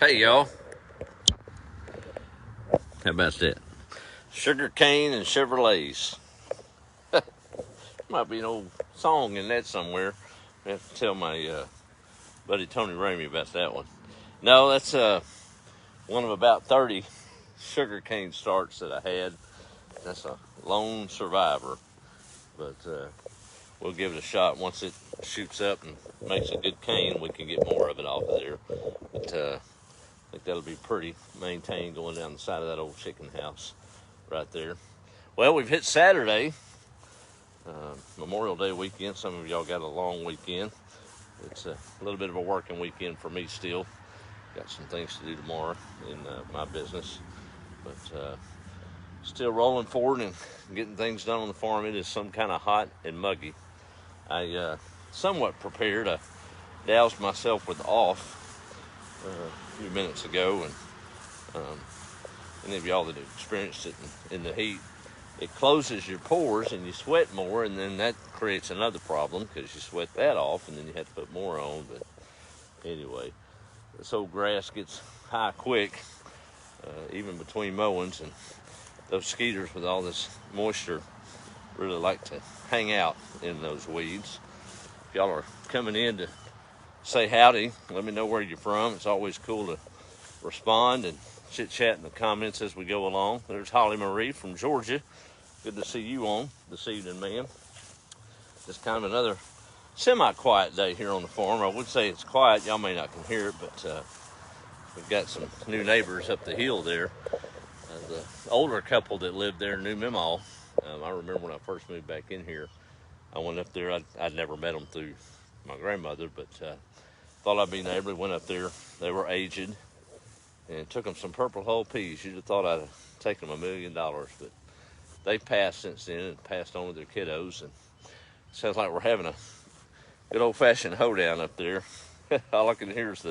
Hey y'all, how about that? Sugar cane and Chevrolets. Might be an old song in that somewhere. I have to tell my buddy Tony Ramey about that one. No, that's one of about 30 sugar cane starts that I had. That's a lone survivor, but we'll give it a shot. Once it shoots up and makes a good cane, we can get more of it off of there. But I think that'll be pretty maintained going down the side of that old chicken house right there. Well, we've hit Saturday, Memorial Day weekend. Some of y'all got a long weekend. It's a little bit of a working weekend for me still. Got some things to do tomorrow in my business, but still rolling forward and getting things done on the farm. It is some kind of hot and muggy. I somewhat prepared. I doused myself with off a few minutes ago, and any of y'all that have experienced it in the heat, it closes your pores and you sweat more, and then that creates another problem because you sweat that off and then you have to put more on. But anyway, this old grass gets high quick, even between mowings, and those skeeters with all this moisture really like to hang out in those weeds. If y'all are coming in to say howdy, let me know where you're from. It's always cool to respond and chit-chat in the comments as we go along. There's Holly Marie from Georgia. Good to see you on this evening, ma'am. Just kind of another semi-quiet day here on the farm. I would say it's quiet. Y'all may not can hear it, but we've got some new neighbors up the hill there. The older couple that lived there knew Meemaw. I remember when I first moved back in here, I went up there. I'd never met them through my grandmother, but thought I'd be neighborly. Went up there. They were aged, and took them some purple hull peas. You'd have thought I'd have taken them $1 million, but they passed since then and passed on to their kiddos. And it sounds like we're having a good old-fashioned hoedown up there. All I can hear is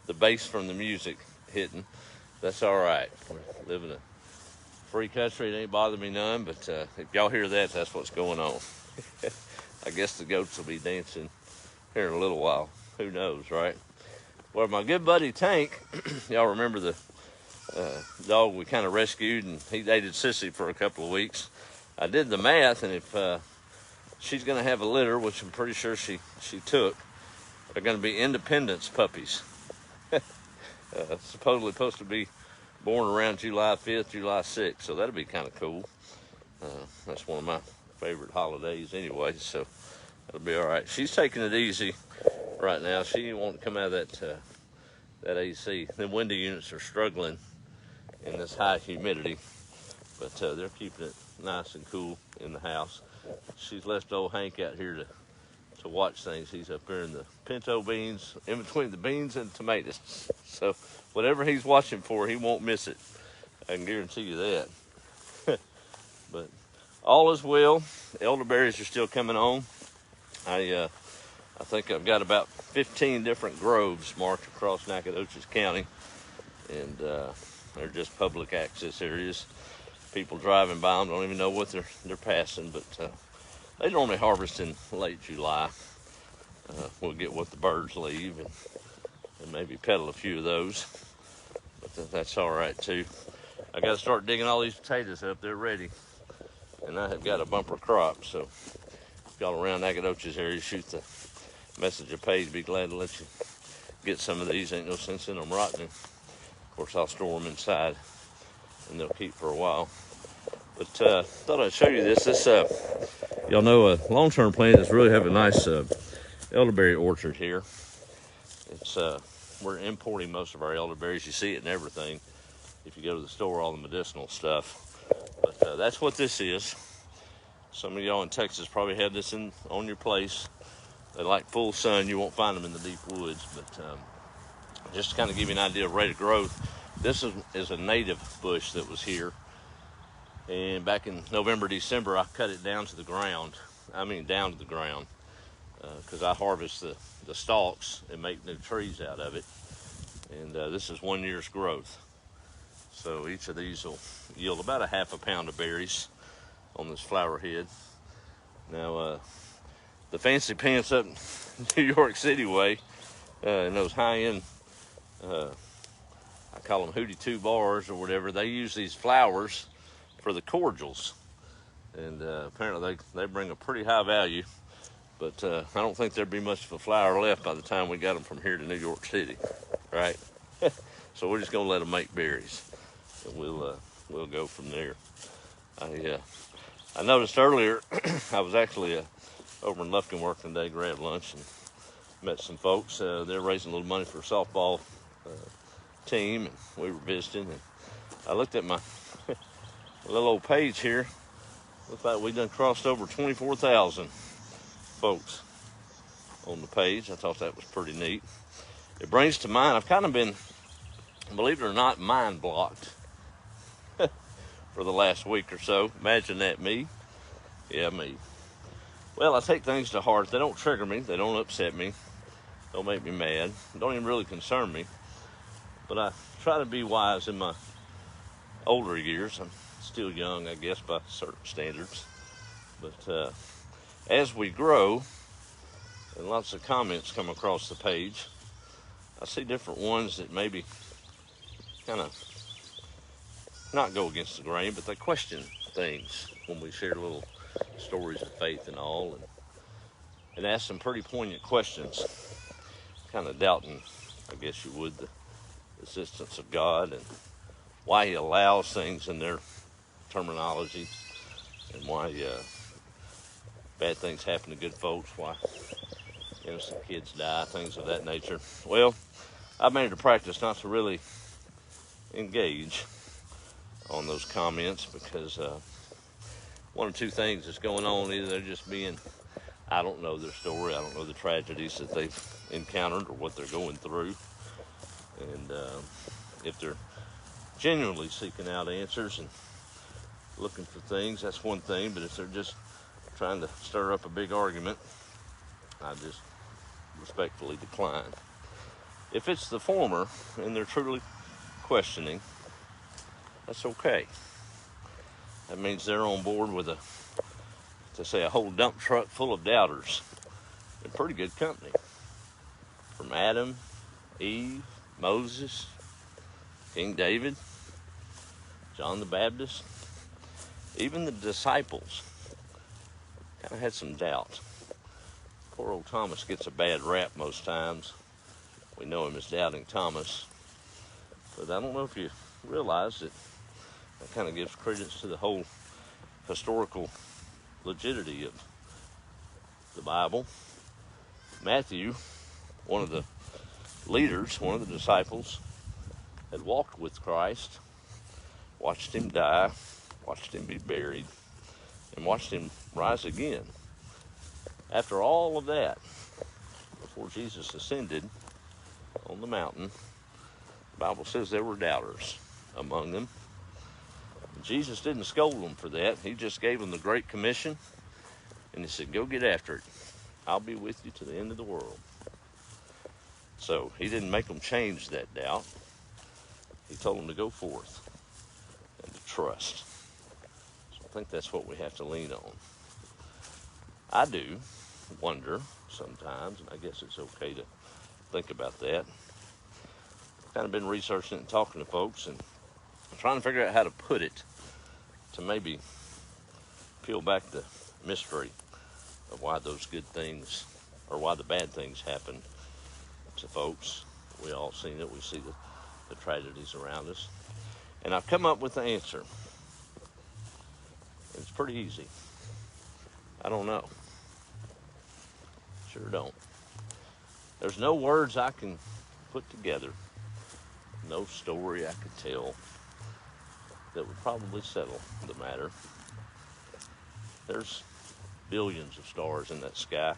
the bass from the music hitting. That's all right. We're living in a free country. It ain't bothering me none, but if y'all hear that, that's what's going on. I guess the goats will be dancing here in a little while. Who knows, right? Well, my good buddy Tank, y'all remember the dog we kind of rescued, and he dated Sissy for a couple of weeks. I did the math, and if she's going to have a litter, which I'm pretty sure she took, they're going to be Independence puppies. Supposedly supposed to be born around July 5th, July 6th, so that'll be kind of cool. That's one of my favorite holidays anyway, so that'll be all right. She's taking it easy right now. She won't come out of that AC. The window units are struggling in this high humidity, but they're keeping it nice and cool in the house. She's left old Hank out here to watch things. He's up there in the pinto beans, in between the beans and tomatoes. So whatever he's watching for, he won't miss it. I can guarantee you that. But all is well. Elderberries are still coming on. I think I've got about 15 different groves marked across Nacogdoches County, and they're just public access areas. People driving by them don't even know what they're passing, but they normally harvest in late July. We'll get what the birds leave and maybe peddle a few of those, but that's all right too. I got to start digging all these potatoes up. They're ready, and I have got a bumper crop. So if y'all around Nacogdoches area, shoot the message page. Be glad to let you get some of these. Ain't no sense in them rotting. Of course, I'll store them inside, and they'll keep for a while. But thought I'd show you this. Y'all know a long-term plan is really have a nice elderberry orchard here. It's we're importing most of our elderberries. You see it in everything. If you go to the store, all the medicinal stuff. But that's what this is. Some of y'all in Texas probably have this on your place. They like full sun. You won't find them in the deep woods. But just to kind of give you an idea of rate of growth, this is a native bush that was here. And back in November, December, I cut it down to the ground. Down to the ground. Because I harvest the stalks and make new trees out of it. And this is 1 year's growth. So each of these will yield about a half a pound of berries on this flower head. Now, the fancy pants up New York City way, and those high-end I call them Hootie 2 bars or whatever. They use these flowers for the cordials. And apparently they bring a pretty high value. But I don't think there'd be much of a flower left by the time we got them from here to New York City, right? So we're just gonna let them make berries, and we'll go from there. I noticed earlier I was actually over in Lufkin working today, grabbed lunch and met some folks. They're raising a little money for a softball team, and we were visiting. And I looked at my little old page here. Looks like we done crossed over 24,000 folks on the page. I thought that was pretty neat. It brings to mind, I've kind of been, believe it or not, mind blocked for the last week or so. Imagine that, me. Yeah, me. Well, I take things to heart. They don't trigger me. They don't upset me. Don't make me mad. Don't even really concern me. But I try to be wise in my older years. I'm still young, I guess, by certain standards. But as we grow, and lots of comments come across the page, I see different ones that maybe kind of not go against the grain, but they question things when we share little stories of faith and all, and ask some pretty poignant questions, kind of doubting, I guess you would, the existence of God and why he allows things in their terminology, and why bad things happen to good folks, why innocent kids die, things of that nature. Well, I've made it a practice not to really engage on those comments, because one or two things is going on. Either they're just being, I don't know their story, I don't know the tragedies that they've encountered or what they're going through, and if they're genuinely seeking out answers and looking for things, that's one thing. But if they're just trying to stir up a big argument, I just respectfully decline. If it's the former and they're truly questioning, that's okay. That means they're on board with a whole dump truck full of doubters. They're pretty good company. From Adam, Eve, Moses, King David, John the Baptist, even the disciples kind of had some doubt. Poor old Thomas gets a bad rap most times. We know him as Doubting Thomas. But I don't know if you realize that kind of gives credence to the whole historical legitimacy of the Bible. Matthew, one of the leaders, one of the disciples, had walked with Christ, watched him die, watched him be buried, and watched him rise again. After all of that, before Jesus ascended on the mountain, the Bible says there were doubters among them. Jesus didn't scold them for that. He just gave them the Great Commission, and he said, go get after it. I'll be with you to the end of the world. So he didn't make them change that doubt. He told them to go forth and to trust. So I think that's what we have to lean on. I do wonder sometimes, and I guess it's okay to think about that. I've kind of been researching it and talking to folks and trying to figure out how to put it to maybe peel back the mystery of why those good things, or why the bad things happen to folks. We all seen it. We see the tragedies around us. And I've come up with the answer. It's pretty easy. I don't know. Sure don't. There's no words I can put together, no story I could tell that would probably settle the matter. There's billions of stars in that sky.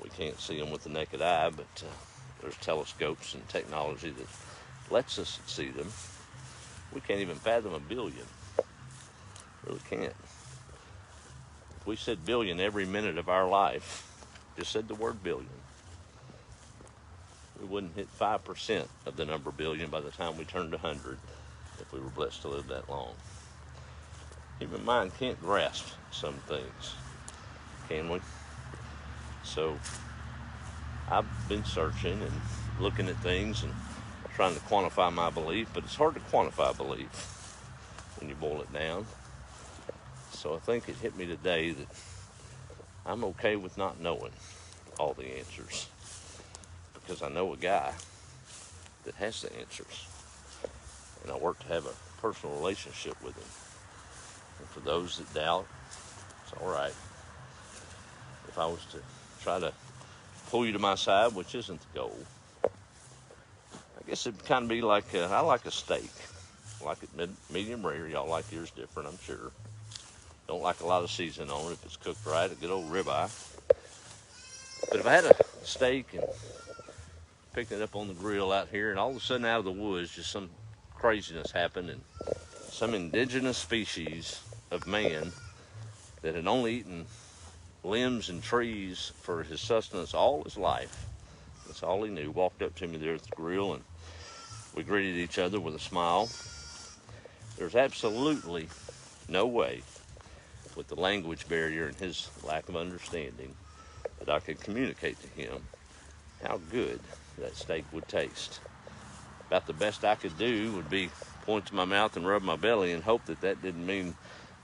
We can't see them with the naked eye, but there's telescopes and technology that lets us see them. We can't even fathom a billion. Really can't. If we said billion every minute of our life, just said the word billion, we wouldn't hit 5% of the number billion by the time we turned 100 if we were blessed to live that long. Human mind can't grasp some things, can we? So I've been searching and looking at things and trying to quantify my belief, but it's hard to quantify belief when you boil it down. So I think it hit me today that I'm okay with not knowing all the answers, because I know a guy that has the answers, and I work to have a personal relationship with him. And for those that doubt, it's all right. If I was to try to pull you to my side, which isn't the goal, I guess it'd kind of be like, I like a steak. I like it medium rare. Y'all like yours different, I'm sure. Don't like a lot of seasoning on it if it's cooked right, a good old ribeye. But if I had a steak and picked it up on the grill out here, and all of a sudden out of the woods, just some craziness happened, and some indigenous species of man that had only eaten limbs and trees for his sustenance all his life, that's all he knew, walked up to me there at the grill, and we greeted each other with a smile. There's absolutely no way, with the language barrier and his lack of understanding, that I could communicate to him how good that steak would taste. About the best I could do would be point to my mouth and rub my belly and hope that that didn't mean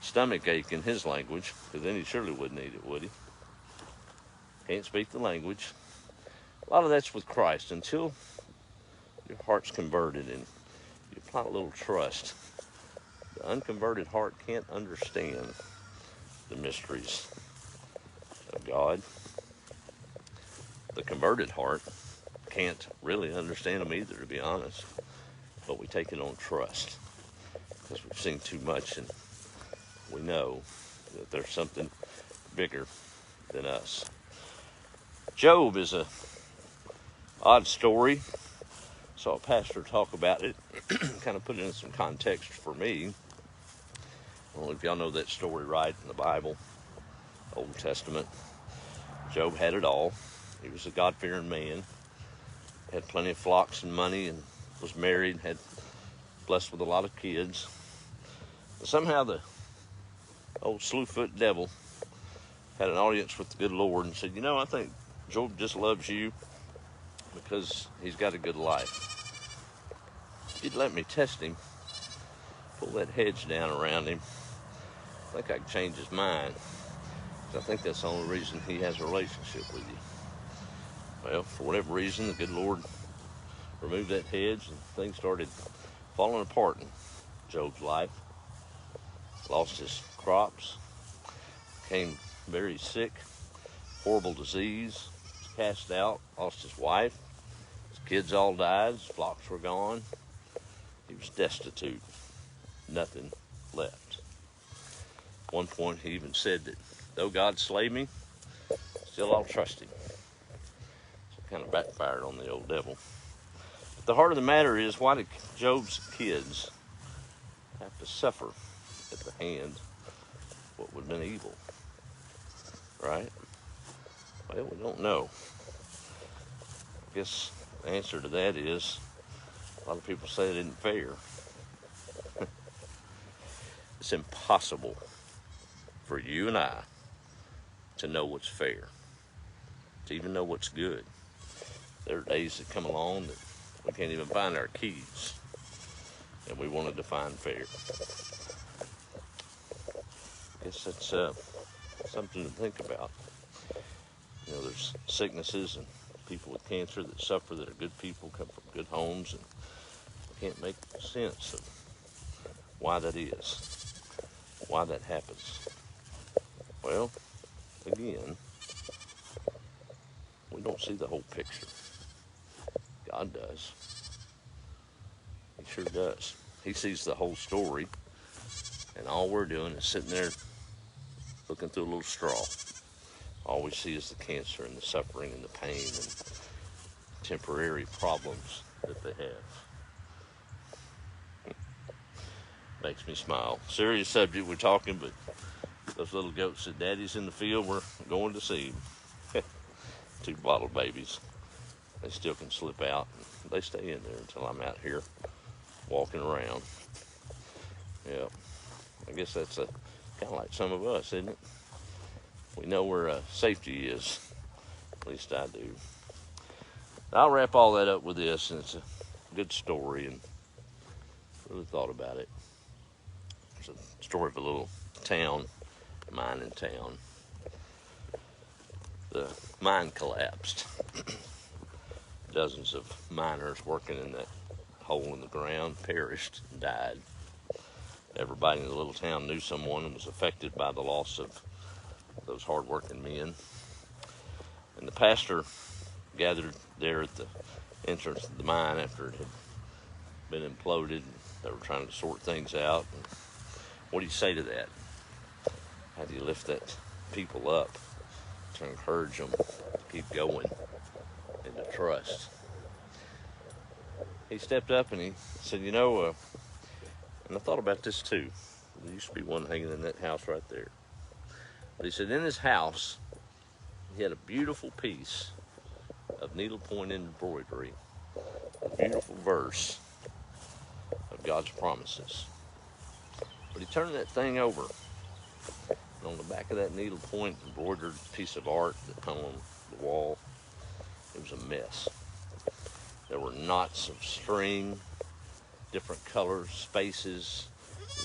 stomach ache in his language, because then he surely wouldn't eat it, would he? Can't speak the language. A lot of that's with Christ. Until your heart's converted and you apply a little trust, the unconverted heart can't understand the mysteries of God. The converted heart can't really understand them either, to be honest. But we take it on trust because we've seen too much, and we know that there's something bigger than us. Job is a odd story. Saw a pastor talk about it, kind of put it in some context for me. I don't know if y'all know that story right in the Bible, Old Testament. Job had it all. He was a God-fearing man, had plenty of flocks and money, and was married, had blessed with a lot of kids. But somehow the old slewfoot devil had an audience with the good Lord and said, I think Job just loves you because he's got a good life. If you'd let me test him, pull that hedge down around him, I think I can change his mind. I think that's the only reason he has a relationship with you. Well, for whatever reason, the good Lord removed that hedge, and things started falling apart in Job's life. Lost his crops, became very sick, horrible disease, was cast out, lost his wife, his kids all died, his flocks were gone. He was destitute, nothing left. At one point, he even said that though God slay me, still I'll trust him. So it kind of backfired on the old devil. But the heart of the matter is, why did Job's kids have to suffer at the hand of what would have been evil? Right? Well, we don't know. I guess the answer to that is, a lot of people say it isn't fair. It's impossible for you and I to know what's fair, to even know what's good. There are days that come along that we can't even find our keys, and we want to define fair. I guess that's something to think about. There's sicknesses and people with cancer that suffer that are good people, come from good homes, and we can't make sense of why that is, why that happens. Well, again, we don't see the whole picture. God does. He sure does. He sees the whole story, and all we're doing is sitting there looking through a little straw. All we see is the cancer and the suffering and the pain and temporary problems that they have. Makes me smile. Serious subject we're talking, but those little goats that Daddy's in the field, we're going to see them. 2 bottle babies. They still can slip out. They stay in there until I'm out here walking around. Yeah, I guess that's kind of like some of us, isn't it? We know where safety is. At least I do. I'll wrap all that up with this, and it's a good story and really thought about it. It's a story of a little town, mining town. The mine collapsed. Dozens of miners working in that hole in the ground perished and died. Everybody in the little town knew someone and was affected by the loss of those hard-working men. And the pastor gathered there at the entrance of the mine after it had been imploded. They were trying to sort things out. And what do you say to that? How do you lift that people up to encourage them to keep going and to trust? He stepped up and he said, and I thought about this too. There used to be one hanging in that house right there. But he said in his house, he had a beautiful piece of needlepoint embroidery, a beautiful verse of God's promises. But he turned that thing over, and on the back of that needlepoint embroidered piece of art that hung on the wall, it was a mess. There were knots of string, different colors, spaces,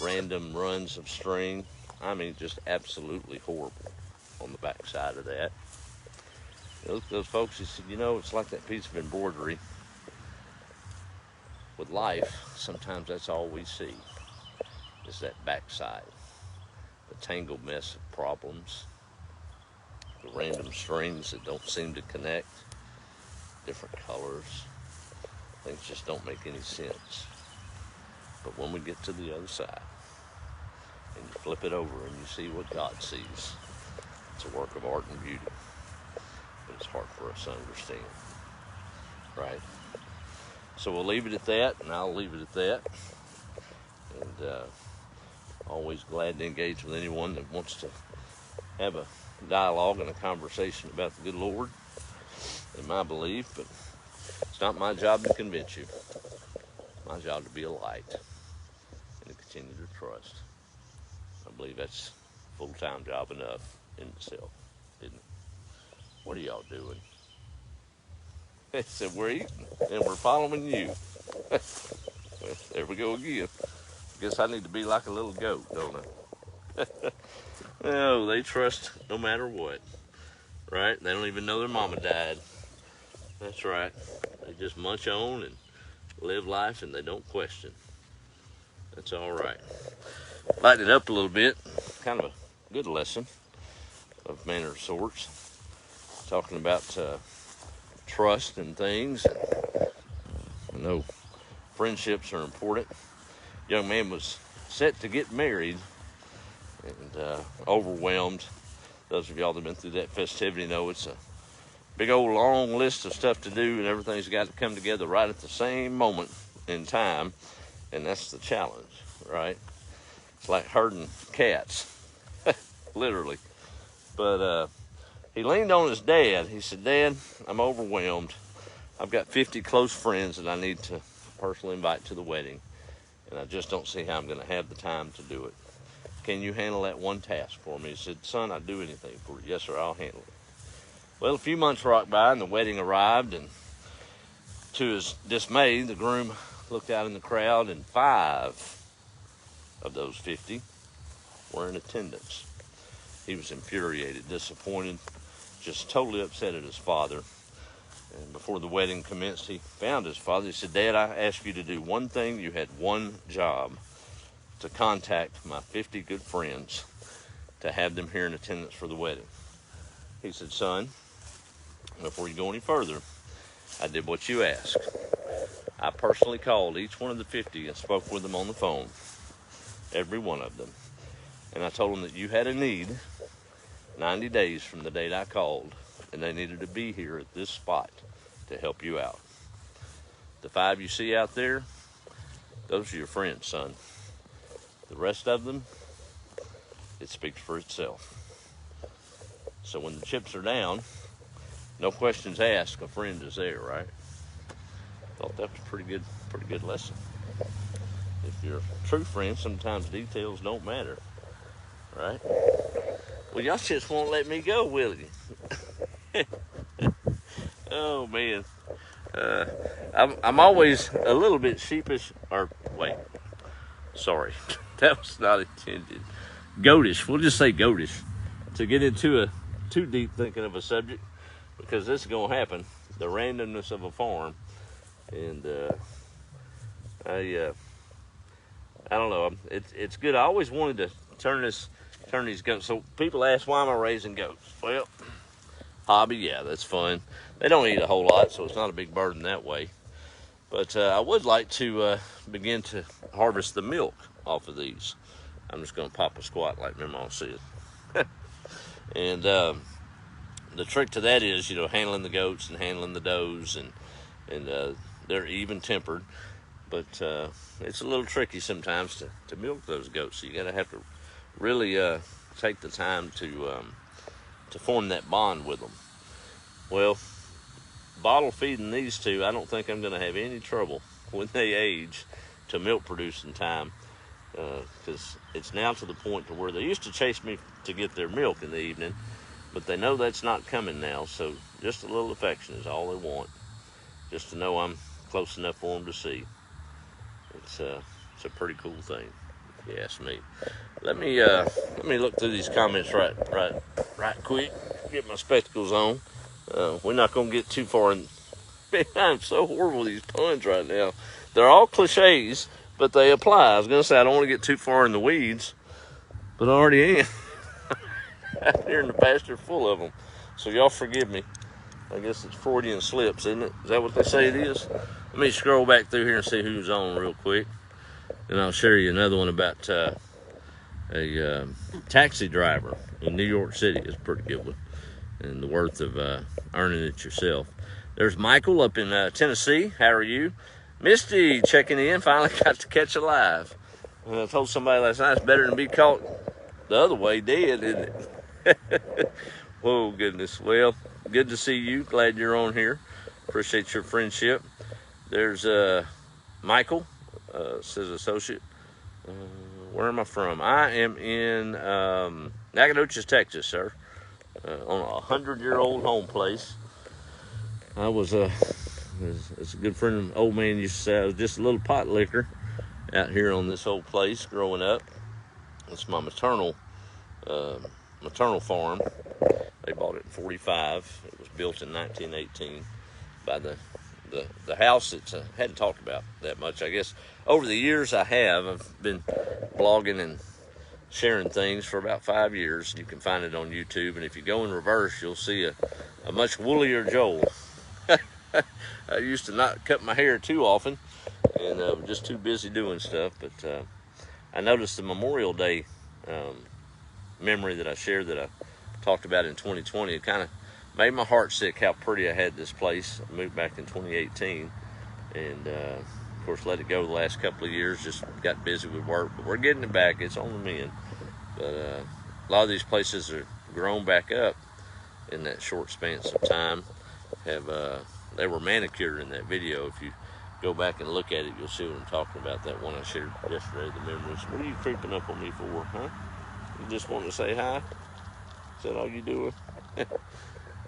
random runs of string. I mean, just absolutely horrible on the back side of that. Those folks, he said, it's like that piece of embroidery. With life, sometimes that's all we see, is that backside. The tangled mess of problems, the random strings that don't seem to connect, different colors. Things just don't make any sense. But when we get to the other side, and you flip it over and you see what God sees, it's a work of art and beauty. But it's hard for us to understand, right? So we'll leave it at that, and I'll leave it at that. And always glad to engage with anyone that wants to have a dialogue and a conversation about the good Lord and my belief. But it's not my job to convince you. It's my job to be a light and to continue to trust. I believe that's a full-time job enough in itself, isn't it? What are y'all doing? They said, we're eating and we're following you. Well, there we go again. Guess I need to be like a little goat, don't I? No, they trust no matter what, right? They don't even know their mama died. That's right. They just munch on and live life, and they don't question. That's all right. Lighten it up a little bit. Kind of a good lesson of manner of sorts. Talking about trust and things. I know friendships are important. Young man was set to get married and overwhelmed. Those of y'all that have been through that festivity know it's a big old long list of stuff to do, and everything's got to come together right at the same moment in time, and that's the challenge, right? It's like herding cats, literally. But he leaned on his dad. He said, Dad, I'm overwhelmed. I've got 50 close friends that I need to personally invite to the wedding, and I just don't see how I'm going to have the time to do it. Can you handle that one task for me? He said, Son, I'd do anything for you. Yes, sir, I'll handle it. Well, a few months rocked by, and the wedding arrived, and to his dismay, the groom looked out in the crowd, and 5 of those 50 were in attendance. He was infuriated, disappointed, just totally upset at his father. And before the wedding commenced, he found his father. He said, Dad, I asked you to do one thing. You had one job, to contact my 50 good friends to have them here in attendance for the wedding. He said, Son, before you go any further, I did what you asked. I personally called each one of the 50 and spoke with them on the phone, every one of them. And I told them that you had a need 90 days from the date I called, and they needed to be here at this spot to help you out. The 5 you see out there, those are your friends, son. The rest of them, it speaks for itself. So when the chips are down, no questions asked, a friend is there, right? Thought that was a pretty good lesson. If you're a true friend, sometimes details don't matter, right? Well, y'all just won't let me go, will you? Oh, man. I'm always a little bit sheepish, or wait, sorry, that was not intended. Goatish, we'll just say goatish, to get into a too deep thinking of a subject, because this is gonna happen. The randomness of a farm, and I don't know. It's good. I always wanted to turn these goats. So people ask, why am I raising goats? Well, hobby, yeah, that's fun. They don't eat a whole lot, so it's not a big burden that way. But I would like to begin to harvest the milk off of these. I'm just going to pop a squat like my mom said. And the trick to that is, handling the goats and handling the does, and they're even tempered. But it's a little tricky sometimes to milk those goats. So you have to really take the time to form that bond with them. Well, bottle feeding these two, I don't think I'm going to have any trouble when they age to milk producing time, because it's now to the point to where they used to chase me to get their milk in the evening, but they know that's not coming now. So just a little affection is all they want, just to know I'm close enough for them to see. It's a pretty cool thing, if you ask me. Let me look through these comments right quick. Get my spectacles on. We're not gonna get too far in. Man, I'm so horrible with these puns right now. They're all cliches, but they apply. I was gonna say I don't want to get too far in the weeds, but I already am. Out here in the pasture full of them. So y'all forgive me. I guess it's Freudian slips, isn't it? Is that what they say it is? Let me scroll back through here and see who's on real quick. And I'll share you another one about a taxi driver in New York City. It's a pretty good one. And the worth of earning it yourself. There's Michael up in Tennessee. How are you? Misty checking in. Finally got to catch a live. I told somebody last night it's better than be caught the other way dead, isn't it? Whoa, goodness. Well, good to see you. Glad you're on here. Appreciate your friendship. There's Michael, says associate. Where am I from? I am in Nacogdoches, Texas, sir. On a 100-year-old home place. I was it's a good friend, old man used to say I was just a little pot licker out here on this old place growing up. It's my maternal farm. They bought it in 45. It was built in 1918 by the house that I hadn't talked about that much. I guess over the years I've been blogging and sharing things for about 5 years. You can find it on YouTube, and if you go in reverse, you'll see a much woollier Joel. I used to not cut my hair too often, and just too busy doing stuff. But I noticed the Memorial Day memory that I shared that I talked about in 2020. It kind of made my heart sick how pretty I had this place. I moved back in 2018, and of course let it go the last couple of years. Just got busy with work, but we're getting it back. It's on the mend. But a lot of these places are grown back up in that short span of time. They were manicured in that video. If you go back and look at it, you'll see what I'm talking about. That one I shared yesterday, the memories. What are you creeping up on me for, huh? You just want to say hi? Is that all you doing?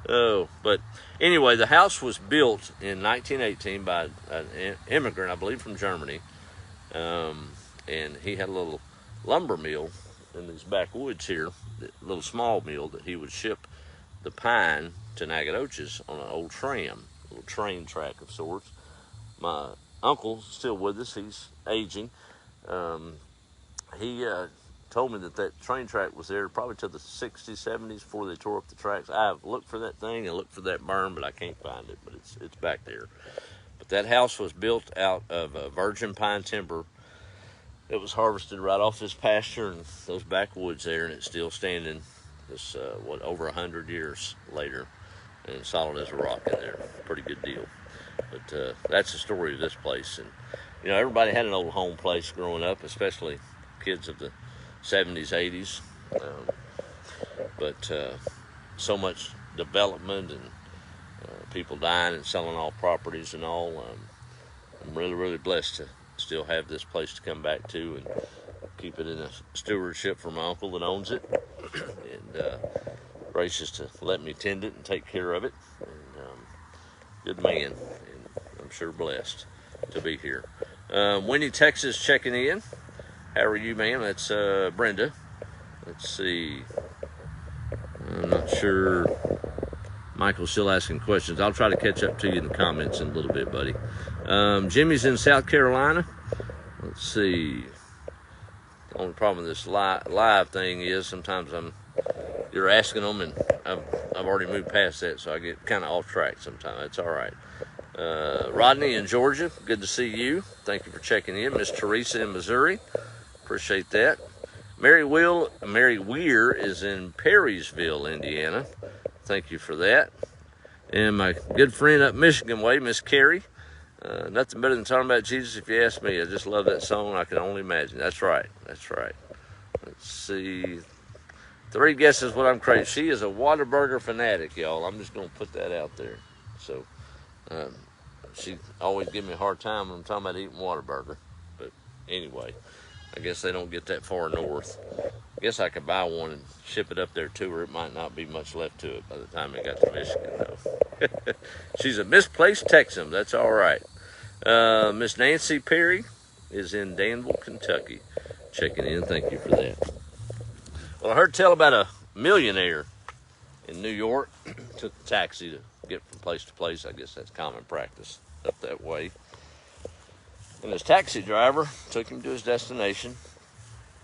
Oh, but anyway, the house was built in 1918 by an immigrant, I believe, from Germany. And he had a little lumber mill in these backwoods here, a little small mill that he would ship the pine to Nacogdoches on an old tram, a little train track of sorts. My uncle's still with us. He's aging. He told me that train track was there probably to the 60s, 70s before they tore up the tracks. I've looked for that thing and looked for that berm, but I can't find it, but it's back there. But that house was built out of virgin pine timber. It was harvested right off this pasture and those backwoods there, and it's still standing this, over 100 years later, and solid as a rock in there. Pretty good deal. But that's the story of this place. And, everybody had an old home place growing up, especially kids of the 70s, 80s. But so much development and people dying and selling off properties and all. I'm really, really blessed to still have this place to come back to and keep it in a stewardship for my uncle that owns it, and gracious to let me tend it and take care of it. And good man. And I'm sure blessed to be here. Winnie, Texas, checking in. How are you, ma'am? That's Brenda. Let's see. I'm not sure. Michael's still asking questions. I'll try to catch up to you in the comments in a little bit, buddy. Jimmy's in South Carolina. Let's see. The only problem with this live thing is sometimes you're asking them, and I've already moved past that, so I get kind of off track sometimes. That's all right. Rodney in Georgia, good to see you. Thank you for checking in. Miss Teresa in Missouri, appreciate that. Mary Weir is in Perrysville, Indiana. Thank you for that. And my good friend up Michigan way, Miss Carrie. Nothing better than talking about Jesus, if you ask me. I just love that song. I can only imagine. That's right. That's right. Let's see. 3 guesses what I'm crazy. She is a Whataburger fanatic, y'all. I'm just going to put that out there. So, she always gives me a hard time when I'm talking about eating Whataburger. But anyway, I guess they don't get that far north. I guess I could buy one and ship it up there to her. It might not be much left to it by the time it got to Michigan, though. She's a misplaced Texan. That's all right. Miss Nancy Perry is in Danville, Kentucky. Checking in. Thank you for that. Well, I heard tell about a millionaire in New York. Took a taxi to get from place to place. I guess that's common practice up that way. And his taxi driver took him to his destination.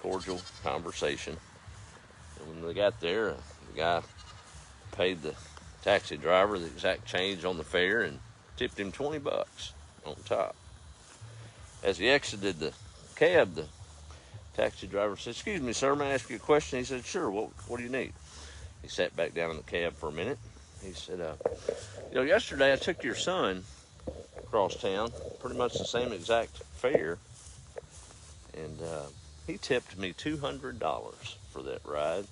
Cordial conversation. And when they got there, the guy paid the taxi driver the exact change on the fare and tipped him $20 on top. As he exited the cab, the taxi driver said, "Excuse me, sir, may I ask you a question?" He said, "Sure, what do you need?" He sat back down in the cab for a minute. He said, yesterday I took your son across town, pretty much the same exact fare, and he tipped me $200 for that ride.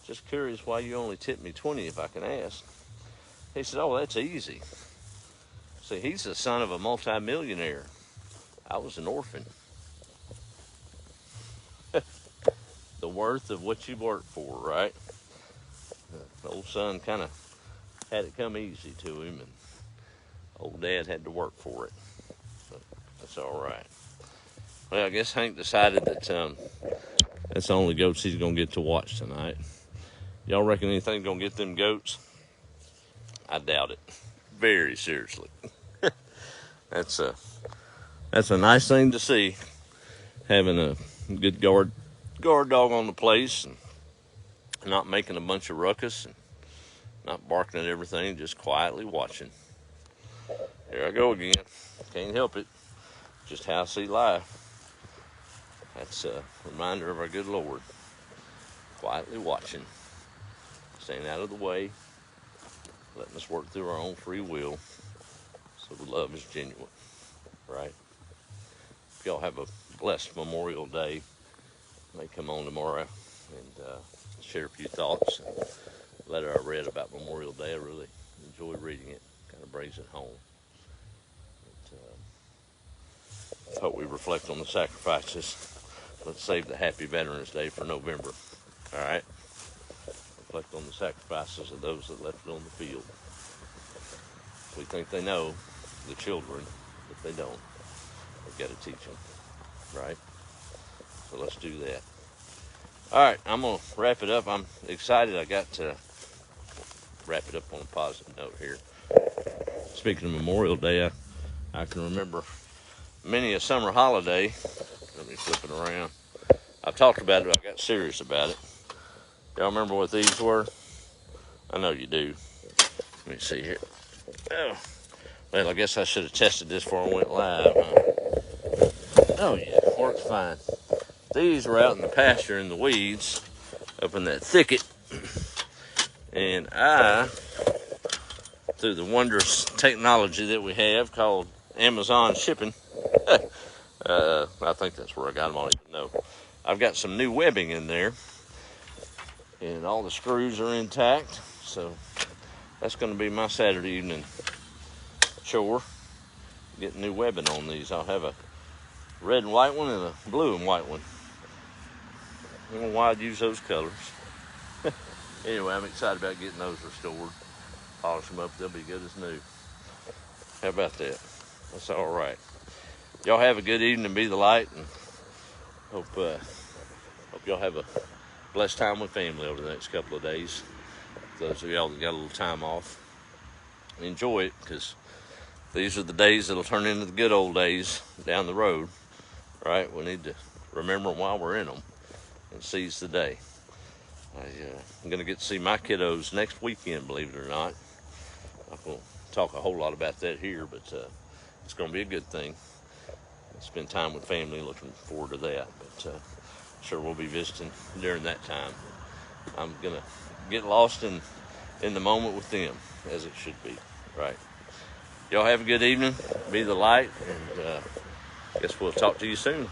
Just curious why you only tipped me $20, if I can ask. He said, "Oh, that's easy. See, he's the son of a multimillionaire. I was an orphan." The worth of what you work for, right? The old son kind of had it come easy to him, and old dad had to work for it. But that's all right. Well, I guess Hank decided that that's the only goats he's going to get to watch tonight. Y'all reckon anything's going to get them goats? I doubt it. Very seriously. That's a nice thing to see, having a good guard dog on the place and not making a bunch of ruckus and not barking at everything, just quietly watching. Here I go again. Can't help it. Just how I see life. That's a reminder of our good Lord. Quietly watching. Staying out of the way. Letting us work through our own free will. So the love is genuine. Right? If y'all have a blessed Memorial Day, I may come on tomorrow and share a few thoughts. The letter I read about Memorial Day, I really enjoy reading it. Kind of brings it home. But, I hope we reflect on the sacrifices. Let's save the Happy Veterans Day for November. All right? Reflect on the sacrifices of those that left it on the field. We think they know, the children, but they don't. We've got to teach them. Right? So let's do that. All right, I'm going to wrap it up. I'm excited I got to wrap it up on a positive note here. Speaking of Memorial Day, I can remember many a summer holiday. Let me flip it around. I've talked about it, but I got serious about it. Y'all remember what these were? I know you do. Let me see here. Oh, well, I guess I should have tested this before I went live, huh? Oh, yeah, works fine. These were out in the pasture in the weeds, up in that thicket. And I, through the wondrous technology that we have called Amazon shipping, I think that's where I got them. I don't even know. I've got some new webbing in there, and all the screws are intact. So that's going to be my Saturday evening chore, getting new webbing on these. I'll have a red and white one and a blue and white one. I don't know why I'd use those colors. Anyway, I'm excited about getting those restored. Polish them up, they'll be good as new. How about that? That's all right. Y'all have a good evening and be the light, and hope y'all have a blessed time with family over the next couple of days. Those of y'all that got a little time off, enjoy it, because these are the days that'll turn into the good old days down the road, right? We need to remember them while we're in them and seize the day. I'm going to get to see my kiddos next weekend, believe it or not. I'm not going to talk a whole lot about that here, but it's going to be a good thing. Spend time with family, looking forward to that. But sure, we'll be visiting during that time. I'm going to get lost in the moment with them, as it should be, right? Y'all have a good evening. Be the light, and guess we'll talk to you soon.